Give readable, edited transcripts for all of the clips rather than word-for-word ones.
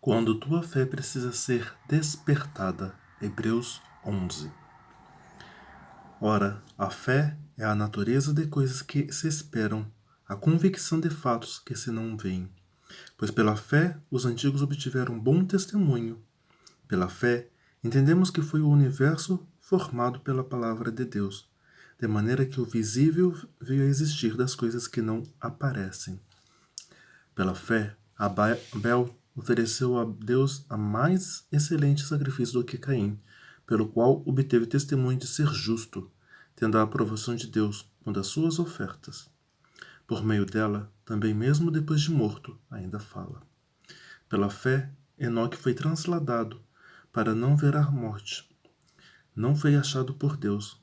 quando tua fé precisa ser despertada. Hebreus 11. Ora, a fé é a natureza de coisas que se esperam, a convicção de fatos que se não veem. Pois pela fé os antigos obtiveram bom testemunho. Pela fé, entendemos que foi o universo formado pela palavra de Deus, de maneira que o visível veio a existir das coisas que não aparecem. Pela fé, Abel ofereceu a Deus a mais excelente sacrifício do que Caim, pelo qual obteve testemunho de ser justo, tendo a aprovação de Deus quanto às suas ofertas. Por meio dela, também mesmo depois de morto, ainda fala. Pela fé, Enoque foi transladado para não ver a morte. Não foi achado por Deus.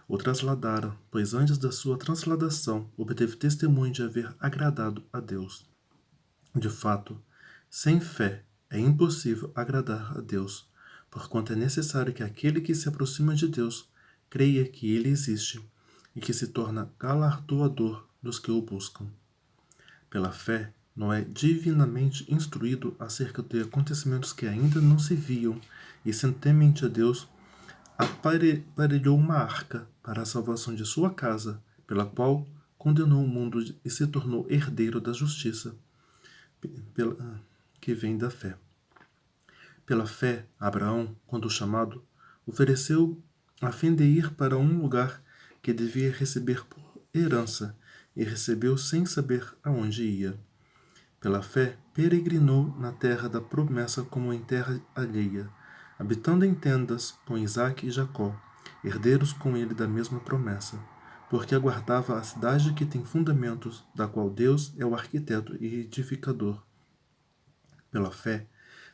O trasladara, pois antes da sua transladação obteve testemunho de haver agradado a Deus. De fato, sem fé é impossível agradar a Deus, porquanto é necessário que aquele que se aproxima de Deus creia que ele existe e que se torna galardoador dos que o buscam. Pela fé, Noé, divinamente instruído acerca de acontecimentos que ainda não se viam, e sendo temente a Deus, aparelhou uma arca para a salvação de sua casa, pela qual condenou o mundo e se tornou herdeiro da justiça que vem da fé. Pela fé, Abraão, quando chamado, ofereceu a fim de ir para um lugar que devia receber por herança, e recebeu sem saber aonde ia. Pela fé, peregrinou na terra da promessa como em terra alheia, habitando em tendas com Isaque e Jacó, herdeiros com ele da mesma promessa, porque aguardava a cidade que tem fundamentos, da qual Deus é o arquiteto e edificador. Pela fé,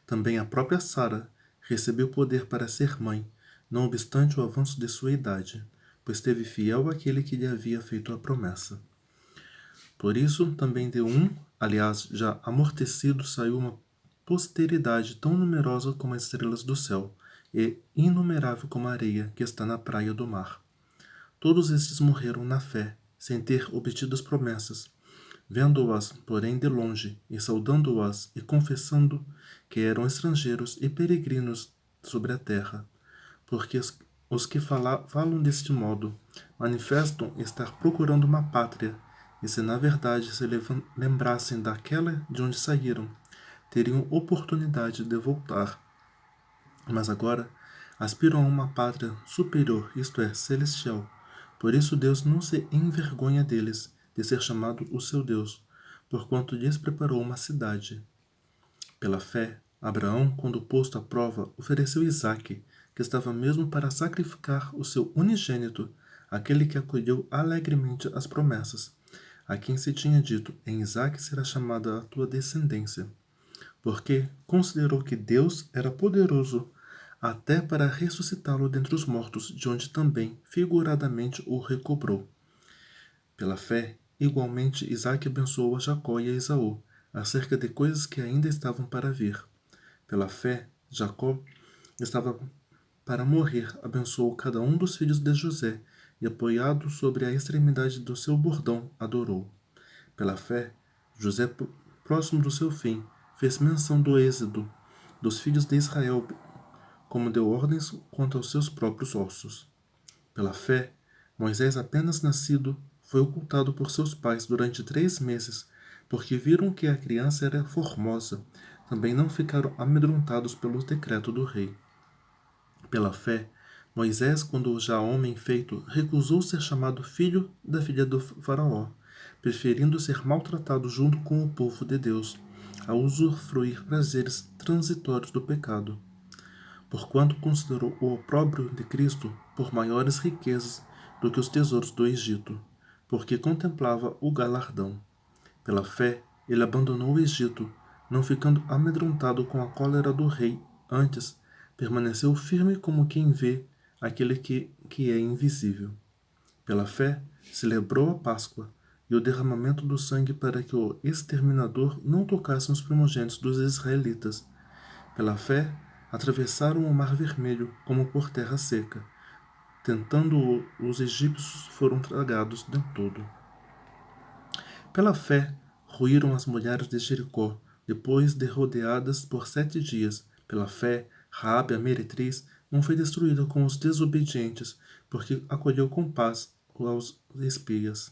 também a própria Sara recebeu poder para ser mãe, não obstante o avanço de sua idade, pois teve fiel aquele que lhe havia feito a promessa. Por isso, também de aliás, já amortecido, saiu uma posteridade tão numerosa como as estrelas do céu, e inumerável como a areia que está na praia do mar. Todos estes morreram na fé, sem ter obtido as promessas, vendo-as, porém, de longe, e saudando-as, e confessando que eram estrangeiros e peregrinos sobre a terra. Porque os que falam deste modo manifestam estar procurando uma pátria, e se na verdade se lembrassem daquela de onde saíram, teriam oportunidade de voltar. Mas agora aspiram a uma pátria superior, isto é, celestial. Por isso Deus não se envergonha deles, de ser chamado o seu Deus, porquanto lhes preparou uma cidade. Pela fé, Abraão, quando posto à prova, ofereceu Isaque, que estava mesmo para sacrificar o seu unigênito, aquele que acolheu alegremente as promessas, a quem se tinha dito, em Isaque será chamada a tua descendência, porque considerou que Deus era poderoso até para ressuscitá-lo dentre os mortos, de onde também, figuradamente, o recobrou. Pela fé, igualmente, Isaque abençoou a Jacó e a Esaú, acerca de coisas que ainda estavam para vir. Pela fé, Jacó estava para morrer, abençoou cada um dos filhos de José, e apoiado sobre a extremidade do seu bordão, adorou. Pela fé, José, próximo do seu fim, fez menção do êxodo dos filhos de Israel, como deu ordens quanto aos seus próprios ossos. Pela fé, Moisés, apenas nascido, foi ocultado por seus pais durante 3 meses, porque viram que a criança era formosa. Também não ficaram amedrontados pelo decreto do rei. Pela fé, Moisés, quando já homem feito, recusou ser chamado filho da filha do faraó, preferindo ser maltratado junto com o povo de Deus, a usufruir prazeres transitórios do pecado, porquanto considerou o opróbrio de Cristo por maiores riquezas do que os tesouros do Egito, porque contemplava o galardão. Pela fé, ele abandonou o Egito, não ficando amedrontado com a cólera do rei, antes permaneceu firme como quem vê aquele que é invisível. Pela fé, celebrou a Páscoa e o derramamento do sangue para que o exterminador não tocasse nos primogênitos dos israelitas. Pela fé, atravessaram o Mar Vermelho como por terra seca. Tentando os egípcios foram tragados de todo. Pela fé, ruíram as mulheres de Jericó, depois de rodeadas por 7 dias. Pela fé, Raabe, a meretriz, não foi destruída com os desobedientes, porque acolheu com paz aos espias.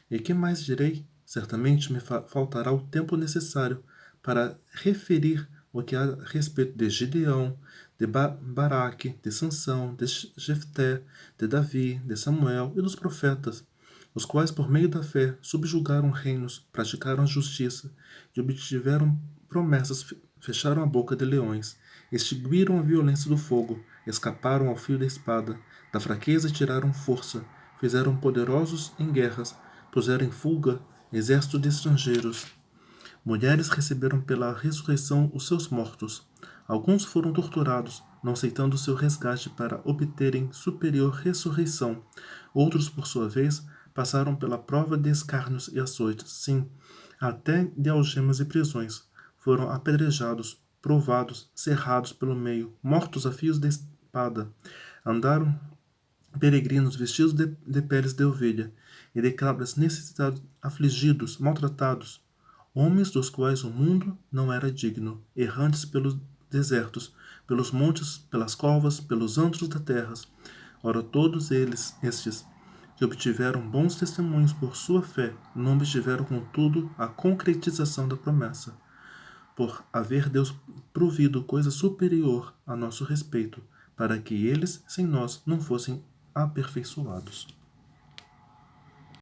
E que mais direi? Certamente me faltará o tempo necessário para referir o que há a respeito de Gideão, de Baraque, de Sansão, de Jefté, de Davi, de Samuel e dos profetas, os quais, por meio da fé, subjugaram reinos, praticaram a justiça e obtiveram promessas, fecharam a boca de leões, extinguiram a violência do fogo, escaparam ao fio da espada, da fraqueza tiraram força, fizeram poderosos em guerras, puseram em fuga exército de estrangeiros. Mulheres receberam pela ressurreição os seus mortos. Alguns foram torturados, não aceitando seu resgate para obterem superior ressurreição. Outros, por sua vez, passaram pela prova de escárnios e açoites, sim, até de algemas e prisões. Foram apedrejados, provados, cerrados pelo meio, mortos a fios de espada. Andaram peregrinos vestidos de peles de ovelha e de cabras, necessitados, afligidos, maltratados, homens dos quais o mundo não era digno, errantes pelos desertos, pelos montes, pelas covas, pelos antros da terra. Ora, todos estes, que obtiveram bons testemunhos por sua fé, não obtiveram, contudo, a concretização da promessa, por haver Deus provido coisa superior a nosso respeito, para que eles, sem nós, não fossem aperfeiçoados.